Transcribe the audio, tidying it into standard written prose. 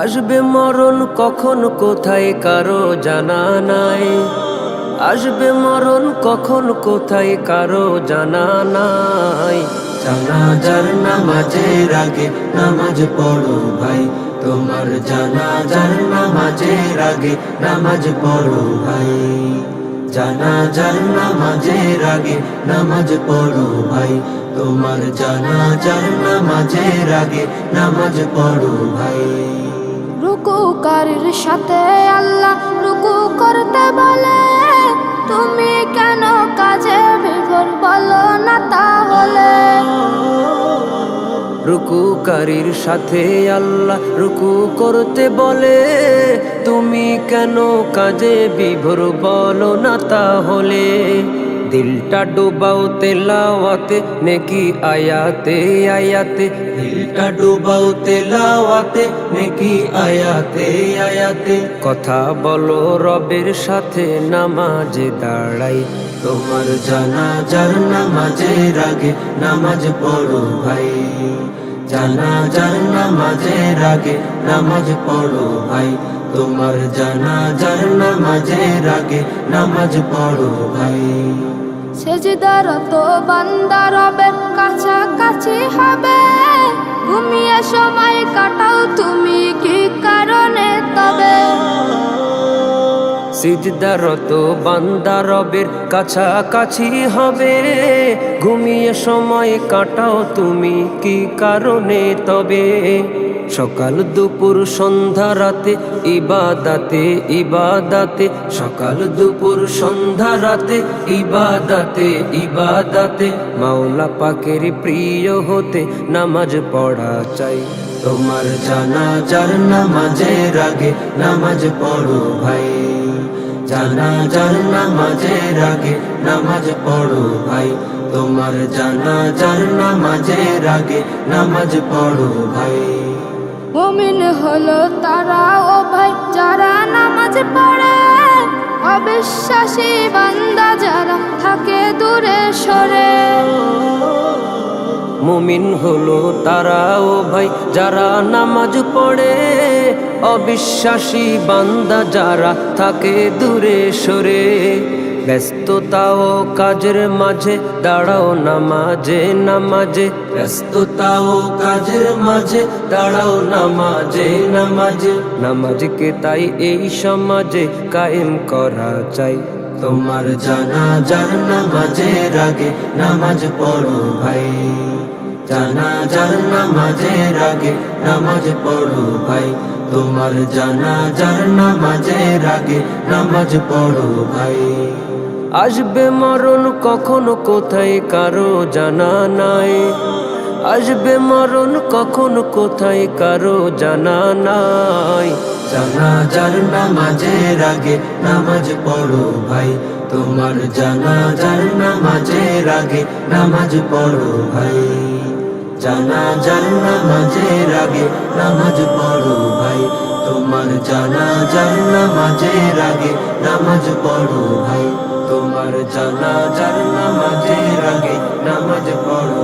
আসবে মরণ কখন কোথায় কারো জানা নাই, আসবে মরণ কখন কোথায় কারো জানা নাই। জানাজার নামাজের আগে নামাজ পড়ো ভাই, তোমার জানাজার নামাজের আগে নামাজ পড়ো ভাই। জানাজার নামাজের আগে নামাজ পড়ো ভাই, তোমার জানাজার নামাজের আগে নামাজ পড়ো ভাই। রুকুকারীর সাথে আল্লাহ রুকু করতে বলে, তুমি কেন কাজে বিভোর বলো না তাহলে। রুকুকারীর সাথে আল্লাহ রুকু করতে বলে, তুমি কেন কাজে বিভোর বলো না তাহলে। দিলটা ডুবাও তেলাওয়াতে নেকি আয়াতে আয়াতে, দিলটা ডুবাও তেলাওয়াতে নেকি আয়াতে আয়াতে। কথা বলো রবের সাথে নামাজে দাঁড়াই। তোমার জানাজার নামাজের আগে নামাজ পড়ো ভাই, জানাজার নামাজের আগে নামাজ পড়ো ভাই। তোমার জানাজার নামাজের আগে নামাজ পড়ো ভাই। সেজদারত বান্দা রবের কাছাকাছি হবে, ঘুমিয়ে সময় কাটাও তুমি কি কারণে তবে। সিজদারত বান্দা রবের কাছাকাছি হবে, ঘুমিয়ে সময় কাটাও তুমি কি কারণে তবে। সকাল দুপুর সন্ধ্যা রাতে ইবাদাতে ইবাদাতে, সকাল দুপুর সন্ধ্যা রাতে ইবাদাতে ইবাদাতে। মাওলা পাকের প্রিয় হতে নামাজ পড়া চাই। তোমার জানাজার নামাজের আগে নামাজ পড়ো ভাই, জানাজার নামাজের আগে নামাজ পড়ো ভাই। তোমার জানাজার নামাজের আগে নামাজ পড়ো ভাই। মুমিন হলো তারা ও ভাই যারা নামাজ পড়ে, অবিশ্বাসী বান্দা যারা থাকে দূরে সরে। মুমিন হলো তারা ও ভাই যারা নামাজ পড়ে, অবিশ্বাসী বান্দা যারা থাকে দূরে সরে। ব্যস্ততা ও কাজের মাঝে দাঁড়াও নামাজে নামাজে, ব্যস্ততা ও কাজের মাঝে দাঁড়াও নামাজে নামাজে। নামাজকে তাই এই সমাজে কায়েম করা চাই। তোমার জানাজার নামাজের আগে নামাজ পড়ো ভাই, জানাজার নামাজের আগে নামাজ পড়ো ভাই। তোমার জানাজার নামাজের আগে নামাজ পড়ো ভাই। আসবে মরণ কখন কোথায় কারো জানা নাই, আসবে মরণ কখন কোথায় কারো জানা নাই। জানাজার নামাজের আগে নামাজ পড়ো ভাই, তোমার জানাজার নামাজের আগে নামাজ পড়ো ভাই। জানাজার নামাজের আগে নামাজ পড়ো ভাই, তোমার জানাজার নামাজের আগে নামাজ পড়ো ভাই। তোমার জানাজার নামাজের আগে নামাজ পড়ো